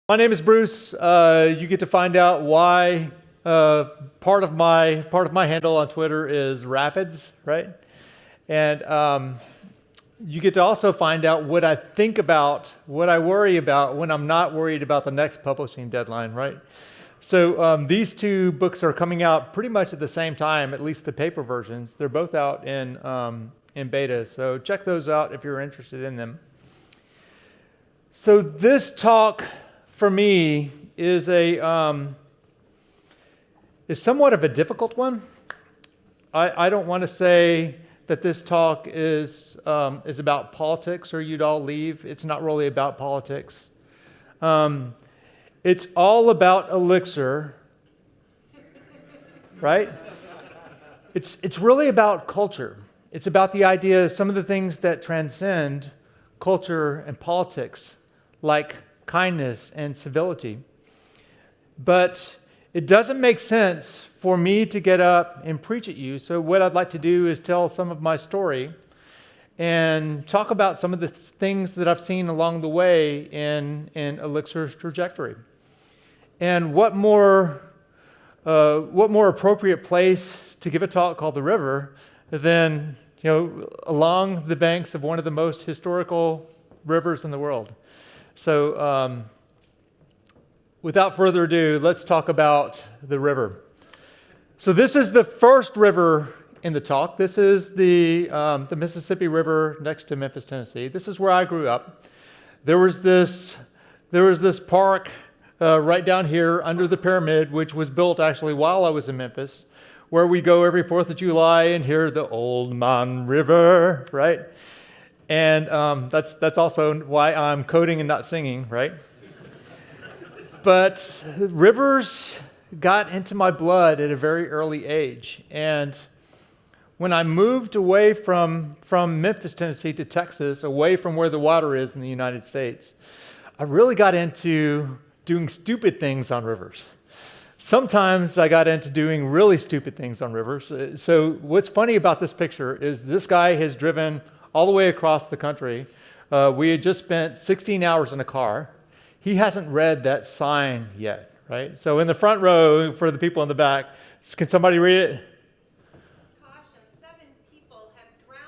My name is Bruce. You get to find out why part of my handle on Twitter is rapids, right? And you get to also find out what I think about, what I worry about when I'm not worried about the next publishing deadline, right? So these two books are coming out pretty much at the same time, at least the paper versions. They're both out in beta, so check those out if you're interested in them. So this talk for me is somewhat of a difficult one. I don't want to say that this talk is about politics or you'd all leave. It's not really about politics. It's all about Elixir, right? It's really about culture. It's about the idea, some of the things that transcend culture and politics, like kindness and civility. But it doesn't make sense for me to get up and preach at you. So what I'd like to do is tell some of my story and talk about some of the things that I've seen along the way in Elixir's trajectory. And what more appropriate place to give a talk called The River than, along the banks of one of the most historical rivers in the world. So without further ado, let's talk about the river. So this is the first river in the talk. This is the Mississippi River next to Memphis, Tennessee. This is where I grew up. There was this park right down here under the pyramid, which was built actually while I was in Memphis, where we go every 4th of July and hear the Old Man River, right? And that's also why I'm coding and not singing, right? But rivers got into my blood at a very early age. And when I moved away from Memphis, Tennessee to Texas, away from where the water is in the United States, I really got into doing stupid things on rivers. Sometimes I got into doing really stupid things on rivers. So what's funny about this picture is this guy has driven all the way across the country. We had just spent 16 hours in a car. He hasn't read that sign yet, right? So in the front row, for the people in the back, can somebody read it? Caution, 7 people have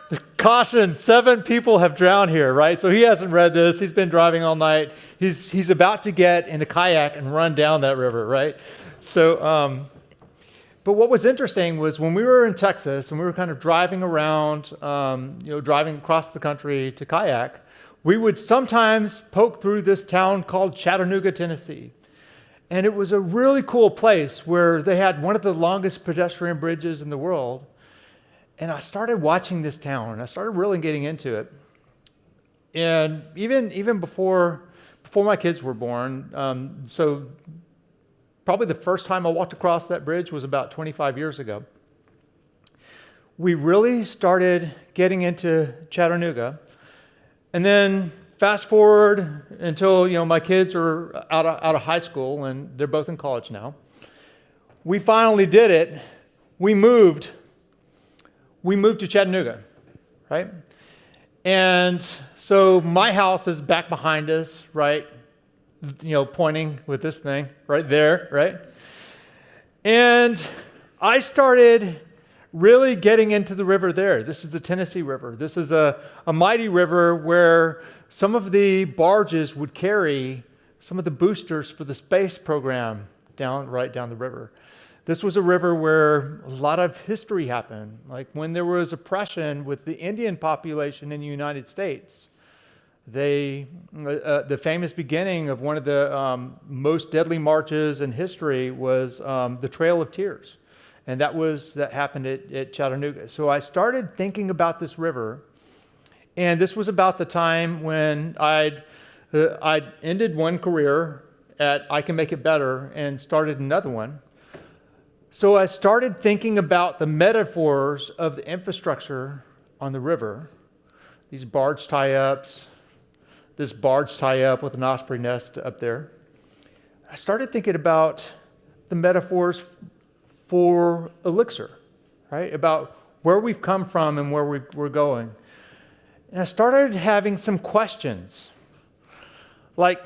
drowned. Caution, 7 people have drowned here, right? So he hasn't read this. He's been driving all night. He's about to get in a kayak and run down that river, right? So, but what was interesting was when we were in Texas and we were kind of driving around, driving across the country to kayak, we would sometimes poke through this town called Chattanooga, Tennessee. And it was a really cool place where they had one of the longest pedestrian bridges in the world. And I started watching this town and I started really getting into it. And even before my kids were born, so probably the first time I walked across that bridge was about 25 years ago. We really started getting into Chattanooga. And then fast forward until, my kids are out of high school and they're both in college now. We finally did it. We moved to Chattanooga, right? And so my house is back behind us, right? Pointing with this thing right there, right? And I started really getting into the river there. This is the Tennessee River. This is a mighty river where some of the barges would carry some of the boosters for the space program right down the river. This was a river where a lot of history happened, like when there was oppression with the Indian population in the United States. The famous beginning of one of the most deadly marches in history was the Trail of Tears. And that happened at Chattanooga. So I started thinking about this river. And this was about the time when I'd ended one career at I Can Make It Better and started another one. So I started thinking about the metaphors of the infrastructure on the river, these barge tie-ups, this barge tie-up with an osprey nest up there. I started thinking about the metaphors for Elixir, right? About where we've come from and where we're going. And I started having some questions. Like,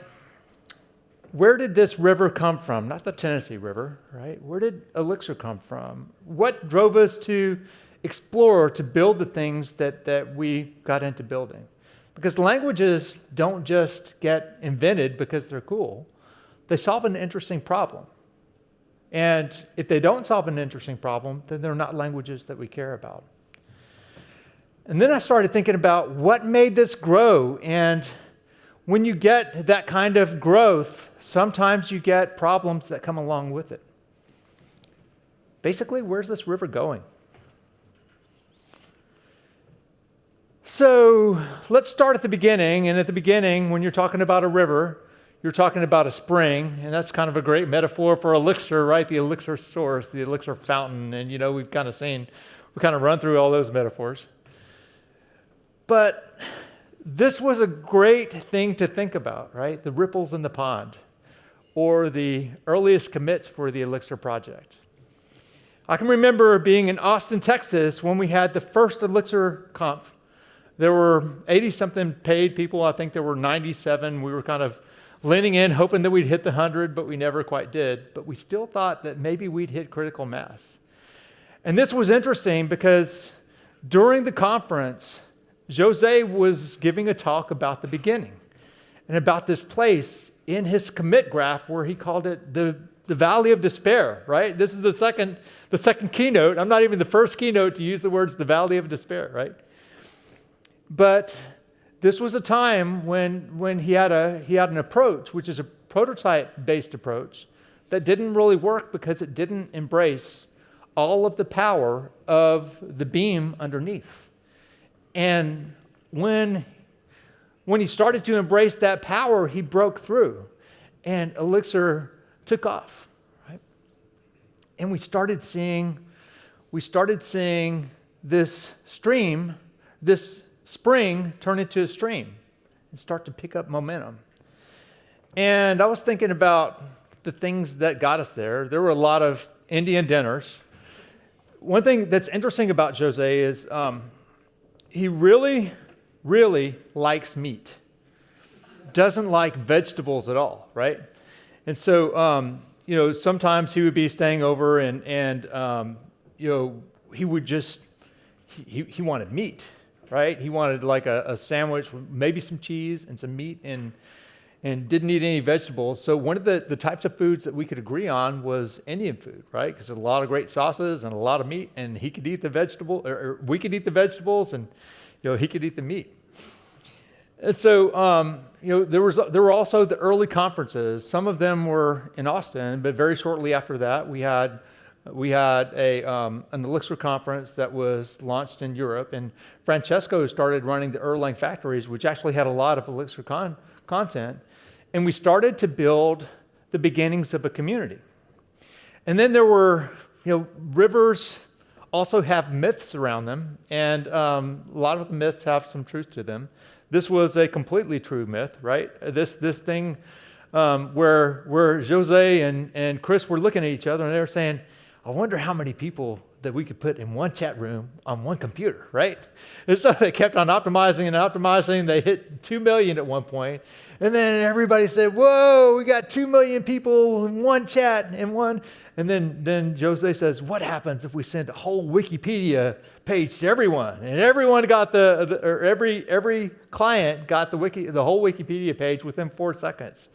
where did this river come from? Not the Tennessee River, right? Where did Elixir come from? What drove us to explore, to build the things that we got into building? Because languages don't just get invented because they're cool. They solve an interesting problem. And if they don't solve an interesting problem, then they're not languages that we care about. And then I started thinking about what made this grow. And when you get that kind of growth, sometimes you get problems that come along with it. Basically, where's this river going? So let's start at the beginning. And at the beginning, when you're talking about a river, you're talking about a spring. And that's kind of a great metaphor for elixir, right? The elixir source, the elixir fountain. And, we've kind of run through all those metaphors. But this was a great thing to think about, right? The ripples in the pond, or the earliest commits for the Elixir project. I can remember being in Austin, Texas, when we had the first Elixir Conf. There were 80-something paid people. I think there were 97. We were kind of leaning in, hoping that we'd hit the 100, but we never quite did. But we still thought that maybe we'd hit critical mass. And this was interesting because during the conference, Jose was giving a talk about the beginning and about this place in his commit graph where he called it the Valley of Despair, right? This is the second keynote. I'm not even the first keynote to use the words the Valley of Despair, right? But this was a time when he had an approach, which is a prototype-based approach, that didn't really work because it didn't embrace all of the power of the beam underneath. And when he started to embrace that power, he broke through, and Elixir took off, right? And we started seeing this stream, this spring turn into a stream and start to pick up momentum. And I was thinking about the things that got us there. There were a lot of Indian dinners. One thing that's interesting about Jose is he really, really likes meat. Doesn't like vegetables at all, right? And so, sometimes he would be staying over and he would just, he wanted meat, right? He wanted like a sandwich with maybe some cheese and some meat and didn't eat any vegetables. So one of the types of foods that we could agree on was Indian food, right? Because there's a lot of great sauces and a lot of meat, and he could eat the vegetable, or we could eat the vegetables, and he could eat the meat. And so there were also the early conferences. Some of them were in Austin, but very shortly after that, we had an Elixir conference that was launched in Europe, and Francesco started running the Erlang factories, which actually had a lot of Elixir content. And we started to build the beginnings of a community. And then there were, rivers also have myths around them, and a lot of the myths have some truth to them. This was a completely true myth, right? This thing where Jose and Chris were looking at each other and they were saying, I wonder how many people that we could put in one chat room on one computer, right? And so they kept on optimizing and optimizing. They hit 2 million at one point. And then everybody said, whoa, we got 2 million people in one chat in one. And then Jose says, what happens if we send a whole Wikipedia page to everyone? And everyone got every client got the whole Wikipedia page within 4 seconds,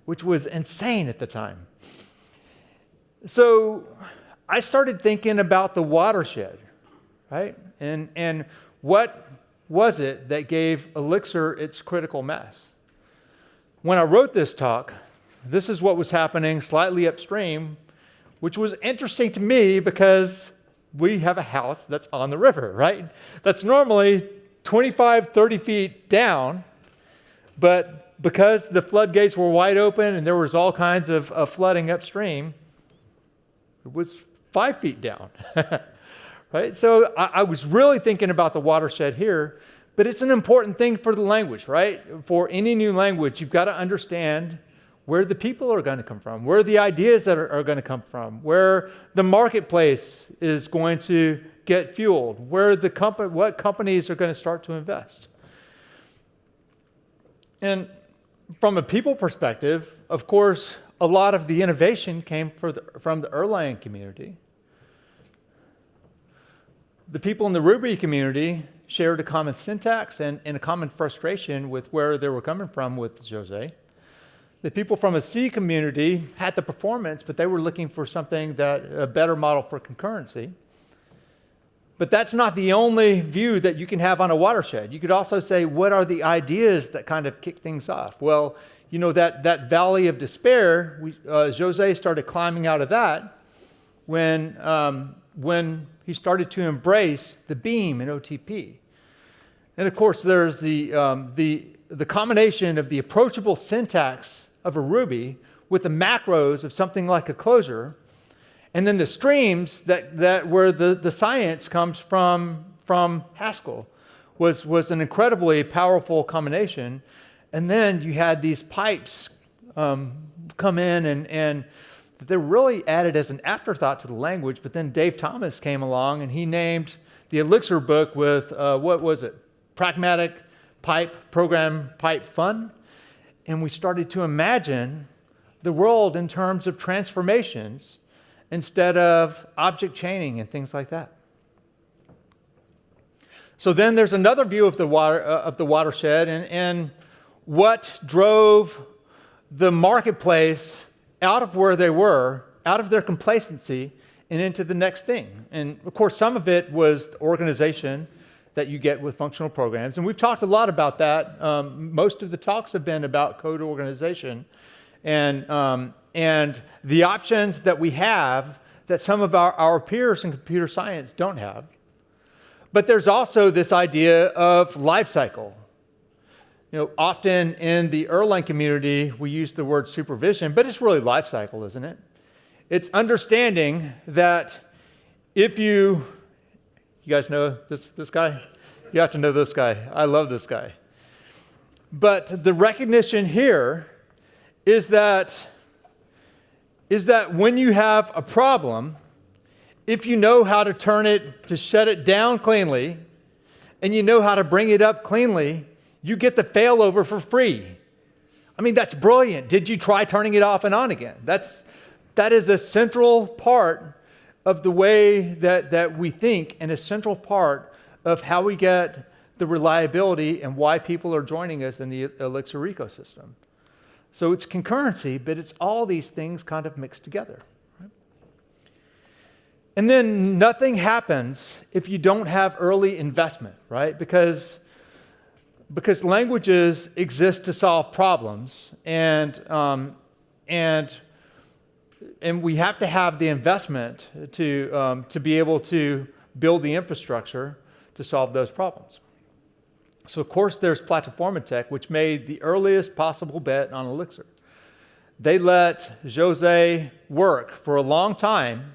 which was insane at the time. So I started thinking about the watershed, right? And what was it that gave Elixir its critical mass? When I wrote this talk, this is what was happening slightly upstream, which was interesting to me because we have a house that's on the river, right? That's normally 25, 30 feet down, but because the floodgates were wide open and there was all kinds of flooding upstream, it was 5 feet down, right? So I was really thinking about the watershed here, but it's an important thing for the language, right? For any new language, you've got to understand where the people are going to come from, where the ideas that are going to come from, where the marketplace is going to get fueled, where what companies are going to start to invest. And from a people perspective, of course, a lot of the innovation came from the Erlang community. The people in the Ruby community shared a common syntax and a common frustration with where they were coming from with Jose. The people from a C community had the performance, but they were looking for something a better model for concurrency. But that's not the only view that you can have on a watershed. You could also say, what are the ideas that kind of kick things off? Well, you know, that valley of despair, Jose started climbing out of that when he started to embrace the beam in OTP. And of course, there's the combination of the approachable syntax of a Ruby with the macros of something like a closure, and then the streams that where the science comes from Haskell was an incredibly powerful combination. And then you had these pipes come in and they're really added as an afterthought to the language. But then Dave Thomas came along and he named the Elixir book with, what was it? Pragmatic Pipe, Program Pipe Fun. And we started to imagine the world in terms of transformations instead of object chaining and things like that. So then there's another view of the watershed and what drove the marketplace out of where they were, out of their complacency, and into the next thing. And of course, some of it was the organization that you get with functional programs. And we've talked a lot about that. Most of the talks have been about code organization and the options that we have that some of our peers in computer science don't have. But there's also this idea of life cycle. You know, often in the Erlang community, we use the word supervision, but it's really life cycle, isn't it? It's understanding that if you guys know this guy? You have to know this guy. I love this guy. But the recognition here is that when you have a problem, if you know how to shut it down cleanly, and you know how to bring it up cleanly, you get the failover for free. I mean, that's brilliant. Did you try turning it off and on again? That is a central part of the way that we think, and a central part of how we get the reliability and why people are joining us in the Elixir ecosystem. So it's concurrency, but it's all these things kind of mixed together. Right? And then nothing happens if you don't have early investment, right? Because languages exist to solve problems, and we have to have the investment to be able to build the infrastructure to solve those problems. So of course there's Plataforma Tech, which made the earliest possible bet on Elixir. They let Jose work for a long time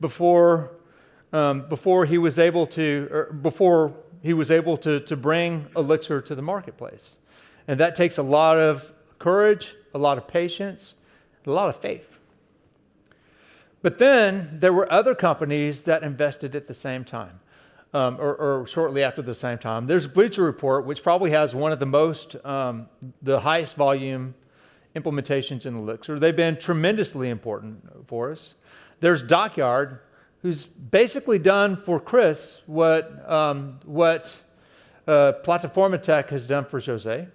before he was able to bring Elixir to the marketplace. And that takes a lot of courage, a lot of patience, a lot of faith. But then there were other companies that invested at the same time, or shortly after the same time. There's Bleacher Report, which probably has one of the highest volume implementations in Elixir. They've been tremendously important for us. There's Dockyard, who's basically done for Chris what Plataforma Tech has done for Jose,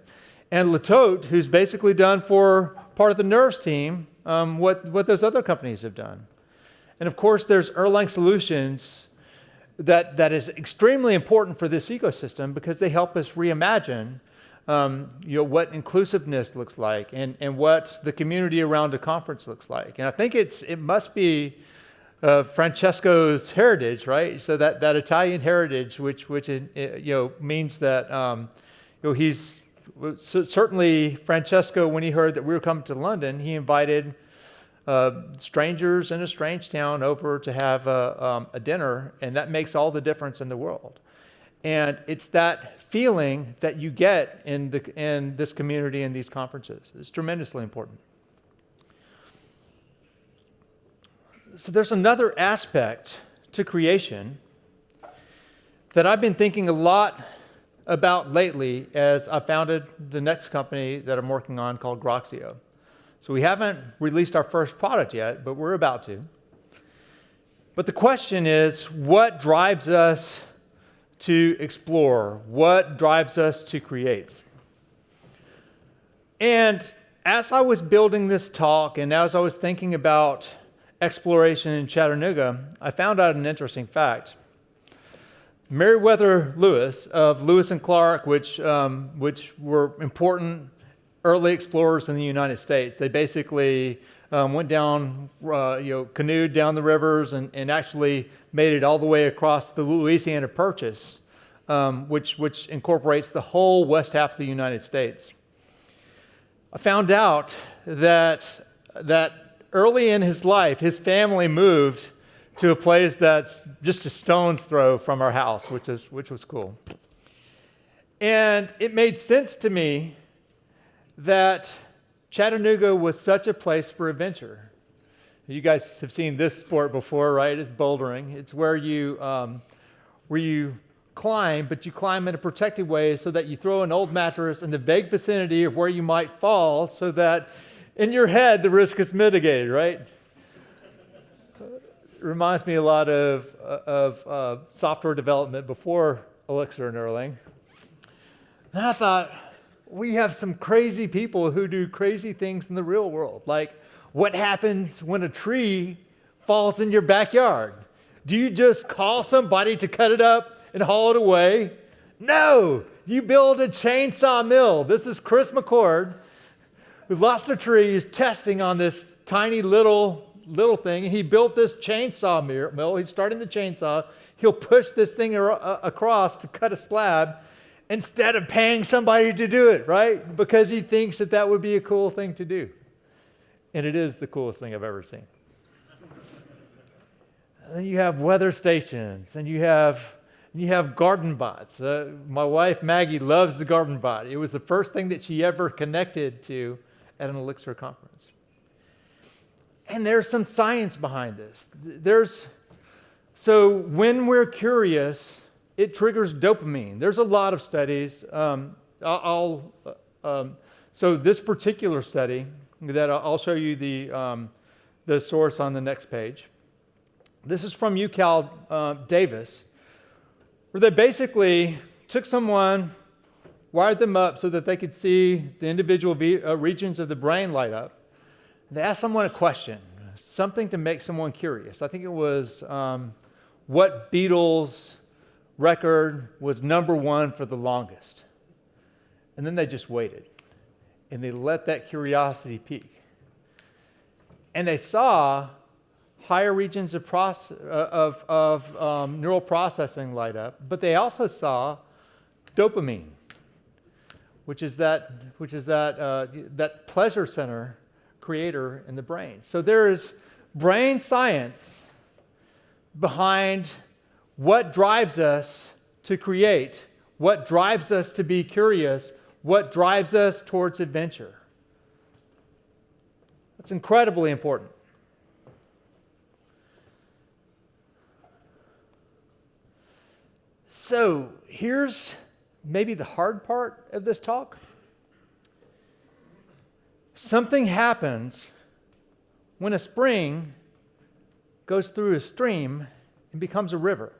and Latote, who's basically done for part of the Nerves team what those other companies have done. And of course, there's Erlang Solutions that is extremely important for this ecosystem because they help us reimagine what inclusiveness looks like and what the community around a conference looks like. And I think it must be Francesco's heritage, right? So that Italian heritage, which means that he's certainly Francesco. When he heard that we were coming to London, he invited strangers in a strange town over to have a dinner, and that makes all the difference in the world. And it's that feeling that you get in this community and these conferences. It's tremendously important. So there's another aspect to creation that I've been thinking a lot about lately as I founded the next company that I'm working on called Groxio. So we haven't released our first product yet, but we're about to. But the question is, what drives us to explore? What drives us to create? And as I was building this talk and as I was thinking about exploration in Chattanooga, I found out an interesting fact. Meriwether Lewis of Lewis and Clark, which were important early explorers in the United States, they basically went down, canoed down the rivers and actually made it all the way across the Louisiana Purchase, which incorporates the whole west half of the United States. I found out that early in his life, his family moved to a place that's just a stone's throw from our house, which was cool. And it made sense to me that Chattanooga was such a place for adventure. You guys have seen this sport before, right? It's bouldering. It's where you climb, but you climb in a protected way so that you throw an old mattress in the vague vicinity of where you might fall so that in your head the risk is mitigated, right? It reminds me a lot of software development before Elixir and Erlang. And I thought, we have some crazy people who do crazy things in the real world. Like, what happens when a tree falls in your backyard? Do you just call somebody to cut it up and haul it away? No, you build a chainsaw mill. This is Chris McCord, who lost a tree. He's testing on this tiny little thing, and he built this chainsaw mill. He's starting the chainsaw. He'll push this thing across to cut a slab instead of paying somebody to do it, right? Because he thinks that would be a cool thing to do. And it is the coolest thing I've ever seen. And then you have weather stations, and you have garden bots. My wife, Maggie, loves the garden bot. It was the first thing that she ever connected to at an Elixir conference. And there's some science behind this. So when we're curious, it triggers dopamine. There's a lot of studies. So this particular study that I'll show you the source on the next page. This is from UCal Davis, where they basically took someone, wired them up so that they could see the individual regions of the brain light up. And they asked someone a question, something to make someone curious. I think it was what Beatles record was number one for the longest. And then they just waited, and they let that curiosity peak. And they saw higher regions of neural processing light up, but they also saw dopamine, which is that pleasure center creator in the brain. So there is brain science behind what drives us to create, what drives us to be curious, what drives us towards adventure. That's incredibly important. So here's maybe the hard part of this talk. Something happens when a spring goes through a stream and becomes a river.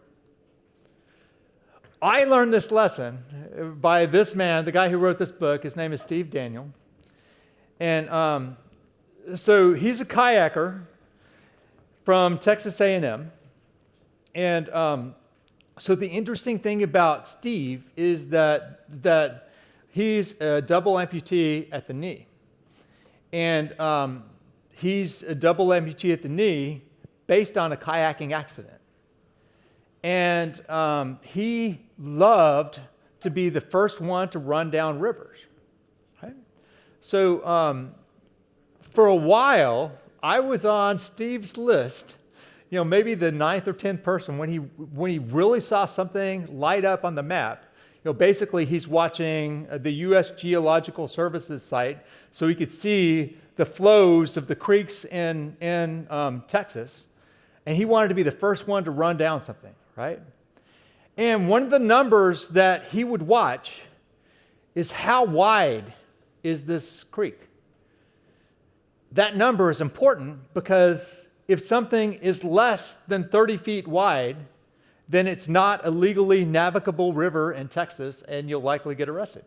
I learned this lesson by this man, the guy who wrote this book. His name is Steve Daniel. And so he's a kayaker from Texas A&M. And so the interesting thing about Steve is that he's a double amputee at the knee. And he's a double amputee at the knee based on a kayaking accident. And he loved to be the first one to run down rivers. Right? So for a while, I was on Steve's list, maybe the 9th or 10th person when he really saw something light up on the map. Basically he's watching the U.S. Geological Services site so he could see the flows of the creeks in Texas, and he wanted to be the first one to run down something, right? And one of the numbers that he would watch is how wide is this creek. That number is important because if something is less than 30 feet wide, then it's not a legally navigable river in Texas, and you'll likely get arrested.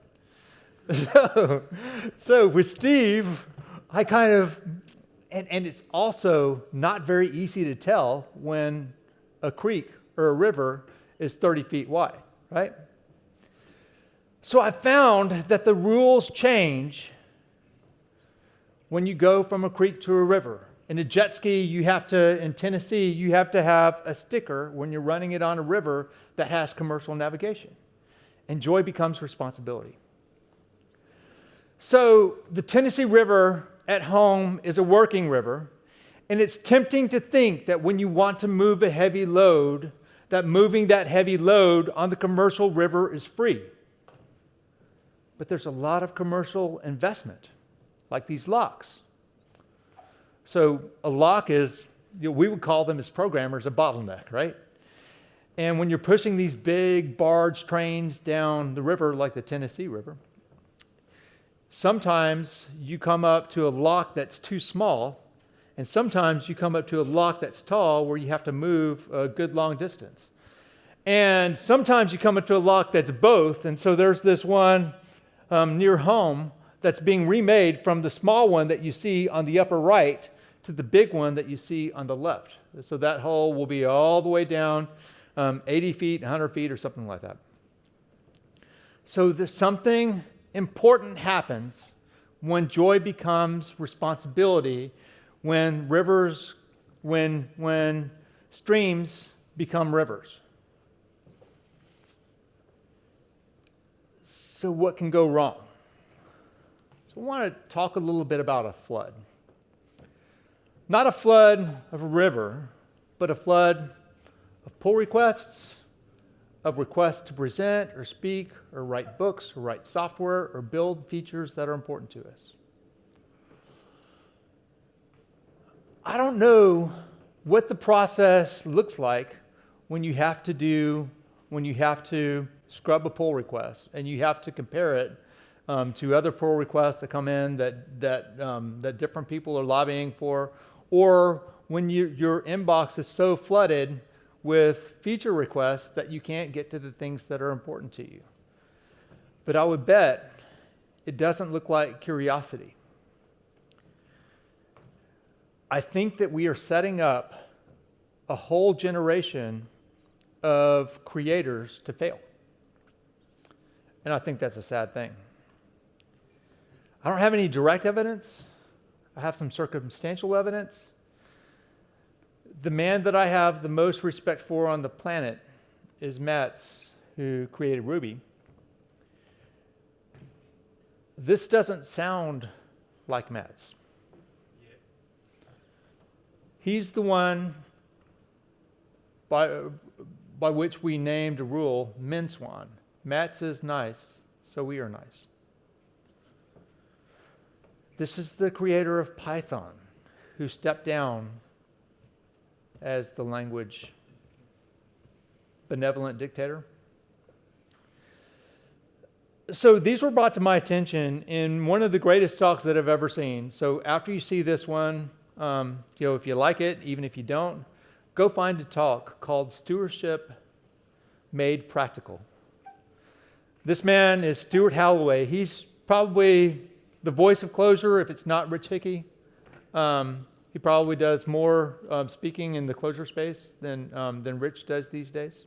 So with Steve, I kind of, and it's also not very easy to tell when a creek or a river is 30 feet wide, right? So I found that the rules change when you go from a creek to a river. In a jet ski, in Tennessee, you have to have a sticker when you're running it on a river that has commercial navigation. And joy becomes responsibility. So the Tennessee River at home is a working river, and it's tempting to think that when you want to move a heavy load, that moving that heavy load on the commercial river is free. But there's a lot of commercial investment, like these locks. So a lock is, we would call them as programmers a bottleneck, right? And when you're pushing these big barge trains down the river, like the Tennessee River, sometimes you come up to a lock that's too small, and sometimes you come up to a lock that's tall where you have to move a good long distance. And sometimes you come up to a lock that's both, and so there's this one near home that's being remade from the small one that you see on the upper right to the big one that you see on the left. So that hole will be all the way down 80 feet, 100 feet, or something like that. So there's something important happens when joy becomes responsibility, when rivers, when streams become rivers. So what can go wrong? So I want to talk a little bit about a flood. Not a flood of a river, but a flood of pull requests, of requests to present or speak or write books or write software or build features that are important to us. I don't know what the process looks like when you have to scrub a pull request and you have to compare it to other pull requests that come in that different people are lobbying for, or when your inbox is so flooded with feature requests that you can't get to the things that are important to you. But I would bet it doesn't look like curiosity. I think that we are setting up a whole generation of creators to fail. And I think that's a sad thing. I don't have any direct evidence. I have some circumstantial evidence. The man that I have the most respect for on the planet is Matt's, who created Ruby. This doesn't sound like Matt's. He's the one by which we named a rule, men swan. Matt's is nice, so we are nice. This is the creator of Python, who stepped down as the language benevolent dictator. So these were brought to my attention in one of the greatest talks that I've ever seen. So after you see this one, if you like it, even if you don't, go find a talk called Stewardship Made Practical. This man is Stuart Halloway. He's probably the voice of Clojure if it's not Rich Hickey. He probably does more speaking in the Clojure space than Rich does these days.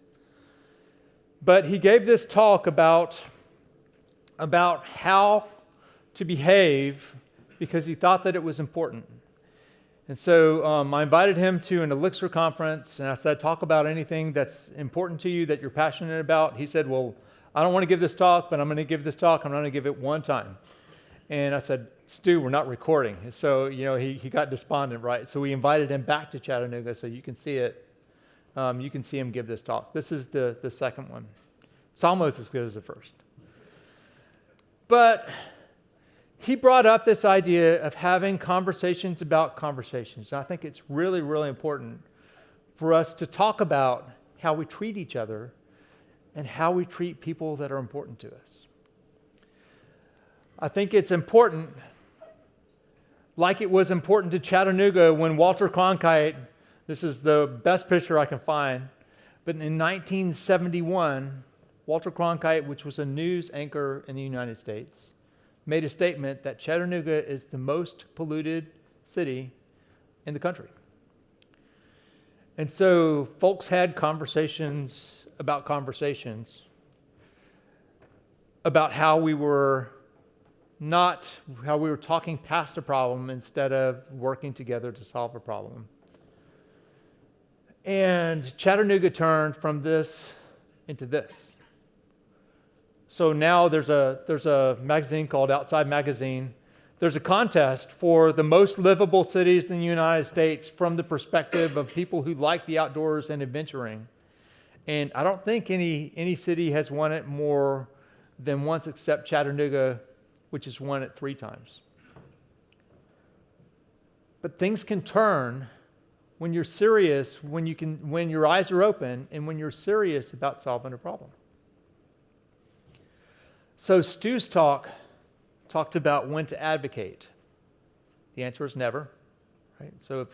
But he gave this talk about how to behave because he thought that it was important. And so I invited him to an Elixir conference, and I said, talk about anything that's important to you, that you're passionate about. He said, well, I don't want to give this talk, but I'm going to give this talk. I'm going to give it one time. And I said, Stu, we're not recording. And so, he got despondent, right? So we invited him back to Chattanooga so you can see it. You can see him give this talk. This is the second one. It's almost as good as the first. But he brought up this idea of having conversations about conversations. And I think it's really, really important for us to talk about how we treat each other and how we treat people that are important to us. I think it's important, like it was important to Chattanooga when Walter Cronkite, this is the best picture I can find, but in 1971, Walter Cronkite, which was a news anchor in the United States, made a statement that Chattanooga is the most polluted city in the country. And so folks had conversations about how we were talking past a problem instead of working together to solve a problem. And Chattanooga turned from this into this. So now there's a magazine called Outside Magazine. There's a contest for the most livable cities in the United States from the perspective of people who like the outdoors and adventuring. And I don't think any city has won it more than once except Chattanooga, which has won it 3 times. But things can turn when you're serious, when your eyes are open, and when you're serious about solving a problem. So Stu's talked about when to advocate. The answer is never. Right? So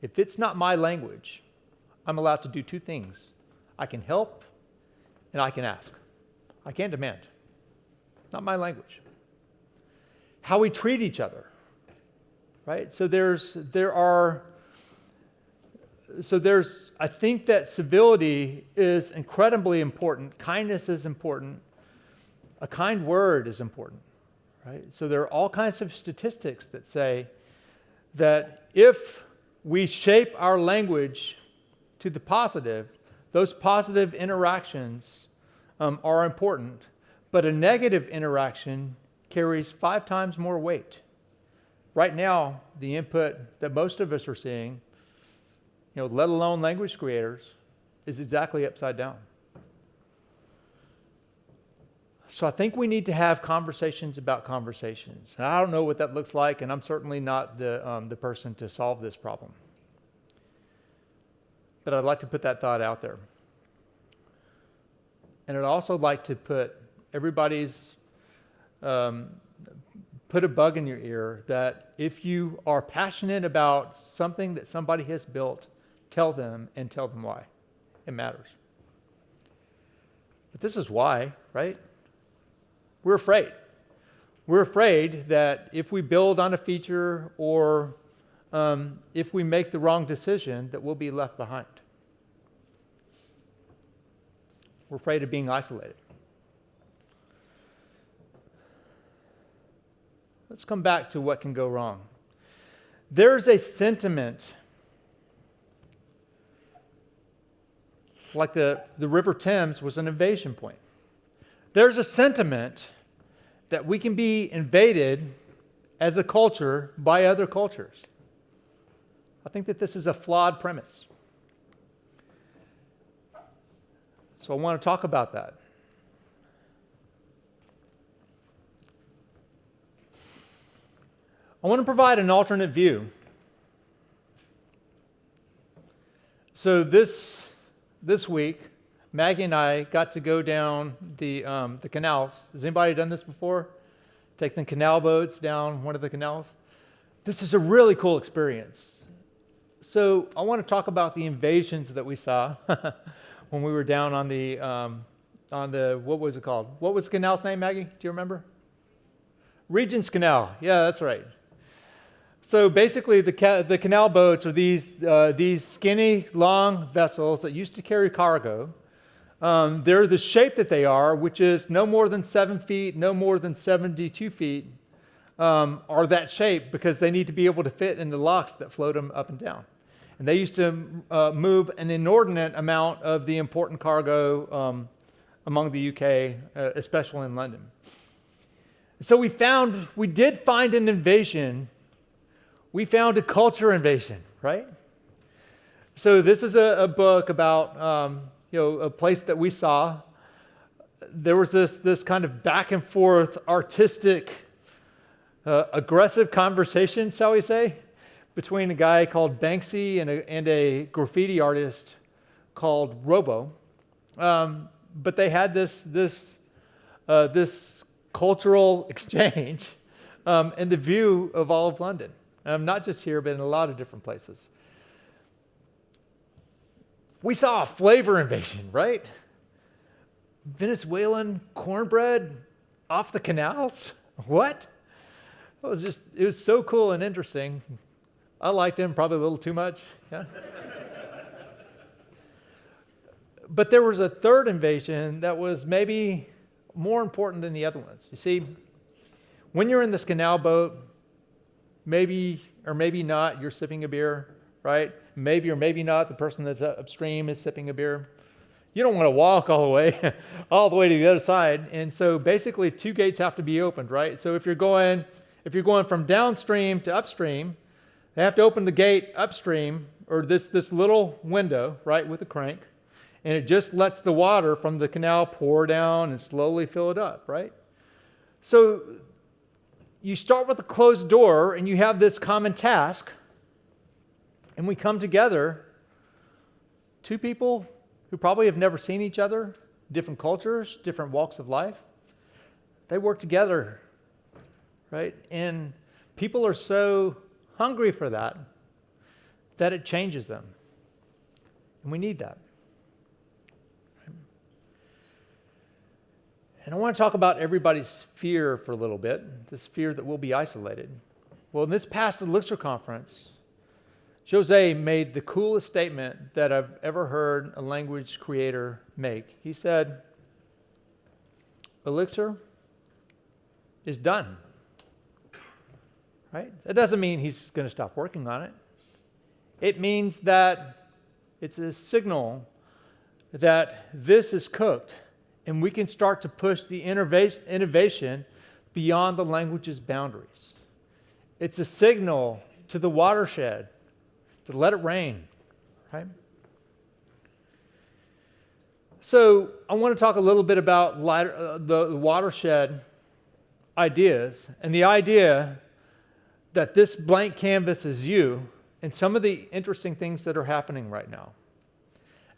if it's not my language, I'm allowed to do 2 things. I can help and I can ask. I can't demand. Not my language. How we treat each other. Right? I think that civility is incredibly important. Kindness is important. A kind word is important, right? So there are all kinds of statistics that say that if we shape our language to the positive, those positive interactions are important, but a negative interaction carries 5 times more weight. Right now, the input that most of us are seeing, let alone language creators, is exactly upside down. So I think we need to have conversations about conversations. And I don't know what that looks like, and I'm certainly not the person to solve this problem. But I'd like to put that thought out there. And I'd also like to put put a bug in your ear that if you are passionate about something that somebody has built, tell them why. It matters. But this is why, right? We're afraid. We're afraid that if we build on a feature or if we make the wrong decision, that we'll be left behind. We're afraid of being isolated. Let's come back to what can go wrong. There's a sentiment, like the River Thames was an invasion point. There's a sentiment that we can be invaded as a culture by other cultures. I think that this is a flawed premise. So I want to talk about that. I want to provide an alternate view. So this week, Maggie and I got to go down the canals. Has anybody done this before? Take the canal boats down one of the canals? This is a really cool experience. So I want to talk about the invasions that we saw when we were down on the what was it called? What was the canal's name, Maggie? Do you remember? Regent's Canal. Yeah, that's right. So basically, the canal boats are these skinny, long vessels that used to carry cargo. They're the shape that they are, which is no more than 7 feet, no more than 72 feet, are that shape because they need to be able to fit in the locks that float them up and down. And they used to move an inordinate amount of the important cargo among the UK, especially in London. So we did find an invasion. We found a culture invasion, right? So this is a book about a place that we saw. There was this kind of back and forth, artistic, aggressive conversation, shall we say, between a guy called Banksy and a graffiti artist called Robo. but they had this cultural exchange and the view of all of London, not just here, but in a lot of different places. We saw a flavor invasion, right? Venezuelan cornbread off the canals? What? It was so cool and interesting. I liked him probably a little too much. Yeah. But there was a third invasion that was maybe more important than the other ones. You see, when you're in this canal boat, maybe or maybe not, you're sipping a beer, right? Maybe or maybe not, the person that's upstream is sipping a beer. You don't want to walk all the way to the other side. And so basically 2 gates have to be opened, right? So if you're going from downstream to upstream, they have to open the gate upstream, or this little window, right, with a crank. And it just lets the water from the canal pour down and slowly fill it up, right? So you start with a closed door and you have this common task, and we come together, 2 people who probably have never seen each other, different cultures, different walks of life. They work together, right? And people are so hungry for that it changes them. And we need that. And I want to talk about everybody's fear for a little bit, this fear that we'll be isolated. Well, in this past Elixir conference, Jose made the coolest statement that I've ever heard a language creator make. He said, Elixir is done. Right? That doesn't mean he's going to stop working on it. It means that it's a signal that this is cooked, and we can start to push the innovation beyond the language's boundaries. It's a signal to the watershed to let it rain, right? So I want to talk a little bit about the watershed ideas, and the idea that this blank canvas is you, and some of the interesting things that are happening right now.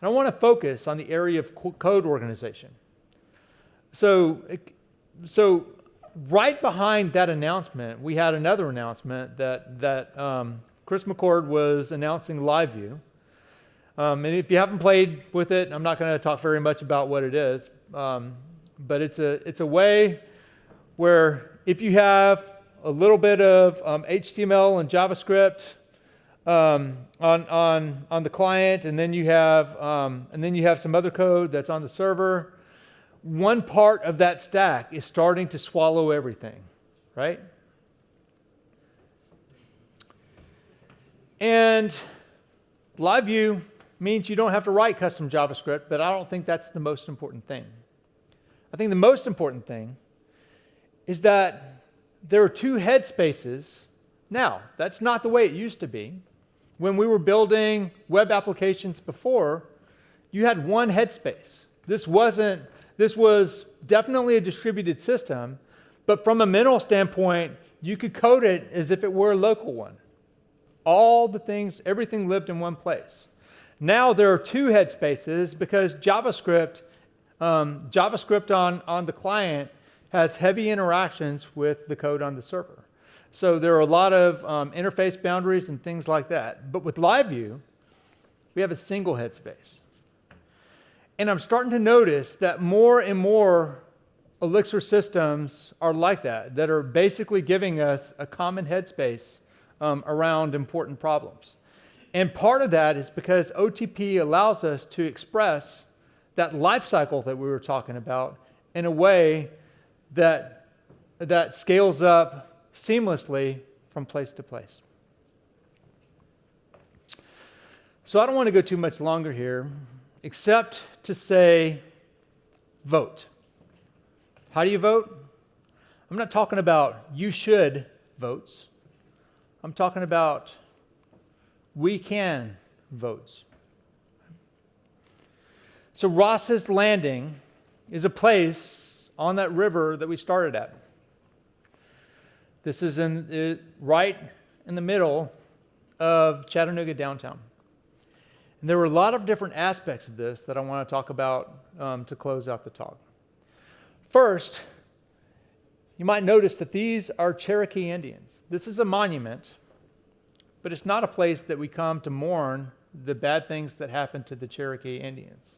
And I want to focus on the area of code organization. So right behind that announcement, we had another announcement that Chris McCord was announcing LiveView. And if you haven't played with it, I'm not going to talk very much about what it is. But it's a way where if you have a little bit of HTML and JavaScript on the client, and then you have some other code that's on the server, one part of that stack is starting to swallow everything, right? And LiveView means you don't have to write custom JavaScript, but I don't think that's the most important thing. I think the most important thing is that there are 2 headspaces now. That's not the way it used to be. When we were building web applications before, you had one headspace. This was definitely a distributed system, but from a mental standpoint, you could code it as if it were a local one. All the things, everything lived in one place. Now there are 2 headspaces because JavaScript on the client has heavy interactions with the code on the server. So there are a lot of interface boundaries and things like that. But with LiveView, we have a single headspace. And I'm starting to notice that more and more Elixir systems are like that are basically giving us a common headspace around important problems. And part of that is because OTP allows us to express that life cycle that we were talking about in a way that scales up seamlessly from place to place. So I don't want to go too much longer here, except to say vote. How do you vote? I'm not talking about you should votes. I'm talking about we can votes. So Ross's Landing is a place on that river that we started at. This is right in the middle of Chattanooga downtown. And there were a lot of different aspects of this that I want to talk about to close out the talk. First, you might notice that these are Cherokee Indians. This is a monument, but it's not a place that we come to mourn the bad things that happened to the Cherokee Indians.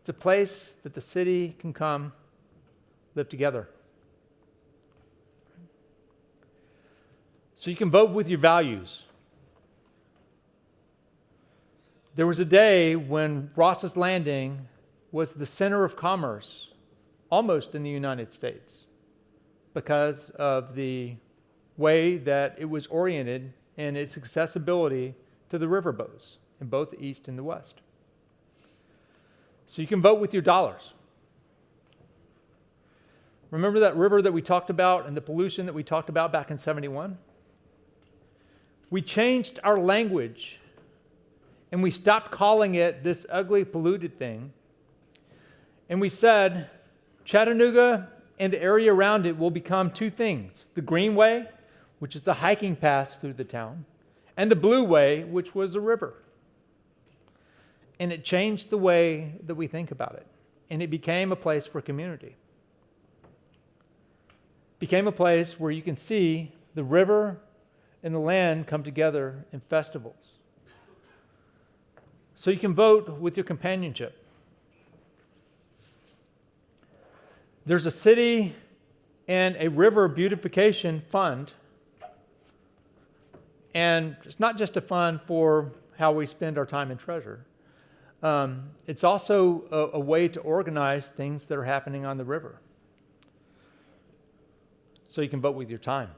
It's a place that the city can come live together. So you can vote with your values. There was a day when Ross's Landing was the center of commerce, almost in the United States, because of the way that it was oriented and its accessibility to the riverboats in both the East and the West. So you can vote with your dollars. Remember that river that we talked about and the pollution that we talked about back in 71? We changed our language and we stopped calling it this ugly, polluted thing. And we said, Chattanooga and the area around it will become two things: the Greenway, which is the hiking path through the town, and the Blue Way, which was a river. And it changed the way that we think about it. And it became a place for community. It became a place where you can see the river and the land come together in festivals. So you can vote with your companionship. There's a city and a river beautification fund. And it's not just a fund for how we spend our time and treasure. It's also a way to organize things that are happening on the river. So you can vote with your time.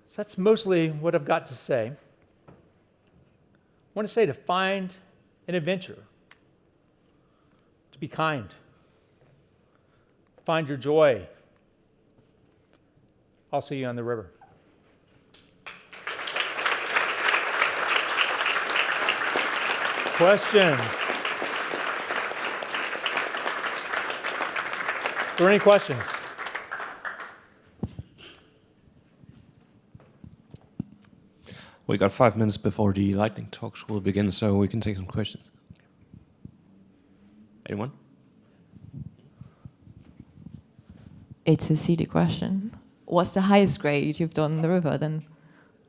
So that's mostly what I've got to say. I want to say to find an adventure, to be kind, find your joy. I'll see you on the river. Questions? Are there any questions? We got 5 minutes before the lightning talks will begin, so we can take some questions. Anyone? It's a silly question. What's the highest grade you've done on the river then?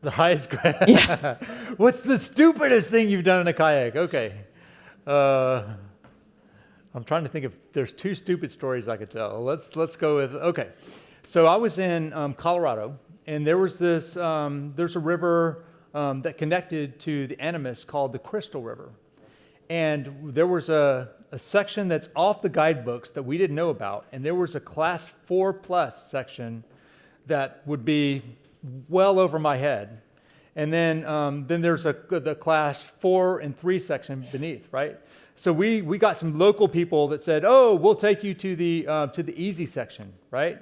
The highest grade? Yeah. What's the stupidest thing you've done in a kayak? Okay. I'm trying to think if there's two stupid stories I could tell. Let's go with, okay. So I was in Colorado, and there was this, there's a river that connected to the Animas called the Crystal River. And there was a section that's off the guidebooks that we didn't know about, and there was a class 4+ section that would be well over my head. And then there's the class 4 and 3 section beneath, right? So we got some local people that said, oh, we'll take you to the easy section, right?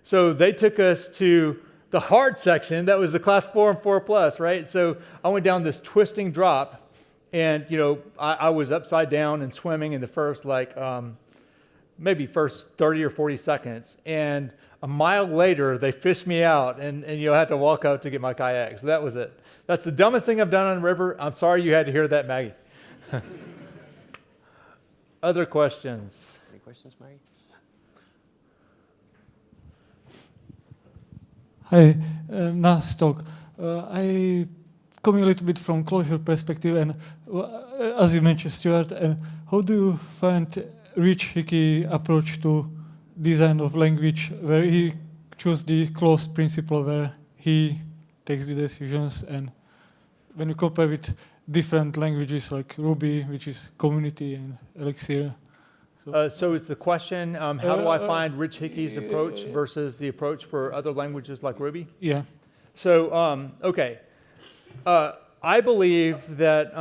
So they took us to the hard section that was the class 4 and 4+, right? So I went down this twisting drop, and I was upside down and swimming in the first maybe first 30 or 40 seconds, and a mile later they fished me out, and I had to walk out to get my kayak. So that was it. That's the dumbest thing I've done on the river. I'm sorry you had to hear that, Maggie. Other questions? Any questions, Maggie? Hi, nice talk. I coming a little bit from closure perspective, and as you mentioned, Stuart, and how do you find Rich Hickey approach to design of language, where he chose the closed principle, where he takes the decisions, and when you compare with different languages like Ruby, which is community, and Elixir. So is the question, how do I find Rich Hickey's approach versus the approach for other languages like Ruby? Yeah. So, okay. I believe that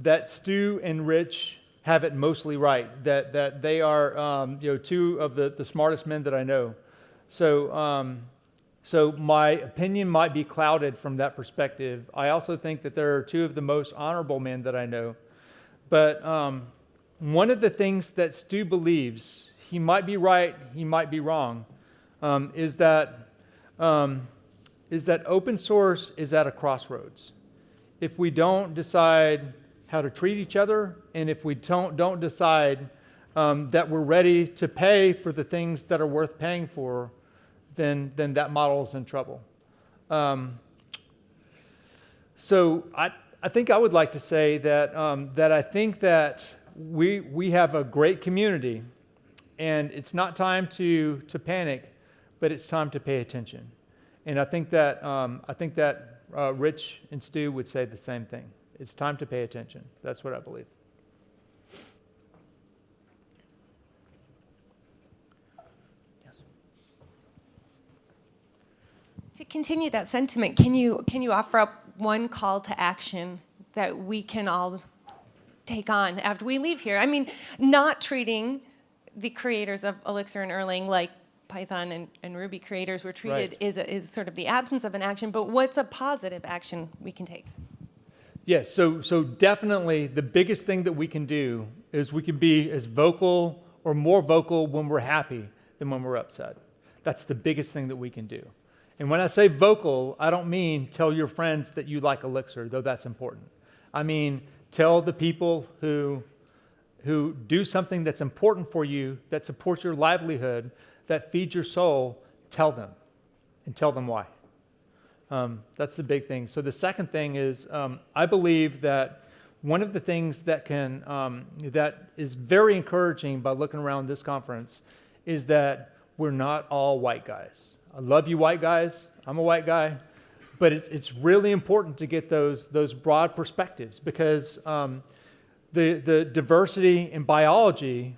that Stu and Rich have it mostly right, that they are two of the smartest men that I know. So my opinion might be clouded from that perspective. I also think that there are two of the most honorable men that I know. But one of the things that Stu believes, he might be right, he might be wrong, is that open source is at a crossroads. If we don't decide how to treat each other, and if we don't decide that we're ready to pay for the things that are worth paying for, then that model is in trouble. So I think I would like to say that I think that we have a great community, and it's not time to panic, but it's time to pay attention. And I think that Rich and Stu would say the same thing. It's time to pay attention. That's what I believe. Yes. To continue that sentiment, can you offer up one call to action that we can all take on after we leave here? I mean, not treating the creators of Elixir and Erlang like Python and Ruby creators were treated is sort of the absence of an action, but what's a positive action we can take? Yes, so definitely the biggest thing that we can do is we can be as vocal or more vocal when we're happy than when we're upset. That's the biggest thing that we can do. And when I say vocal, I don't mean tell your friends that you like Elixir, though that's important. I mean tell the people who do something that's important for you, that supports your livelihood, that feeds your soul, tell them, and tell them why. That's the big thing. So the second thing is, I believe that one of the things that that is very encouraging by looking around this conference is that we're not all white guys. I love you white guys. I'm a white guy. But it's really important to get those broad perspectives, because the diversity in biology,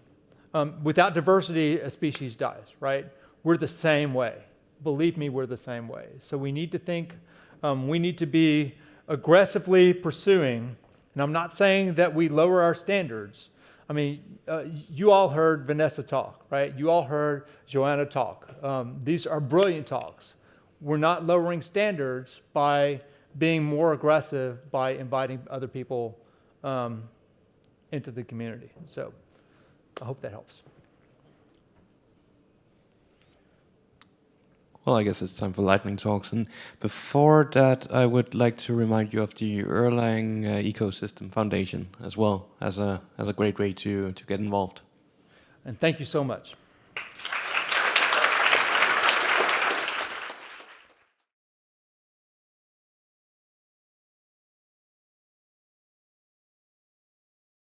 without diversity, a species dies, right? We're the same way. Believe me, we're the same way. So we need to think, we need to be aggressively pursuing, and I'm not saying that we lower our standards. I mean, you all heard Vanessa talk, right? You all heard Joanna talk. These are brilliant talks. We're not lowering standards by being more aggressive, by inviting other people into the community. So I hope that helps. Well, I guess it's time for lightning talks. And before that, I would like to remind you of the Erlang Ecosystem Foundation as well as a great way to get involved. And thank you so much.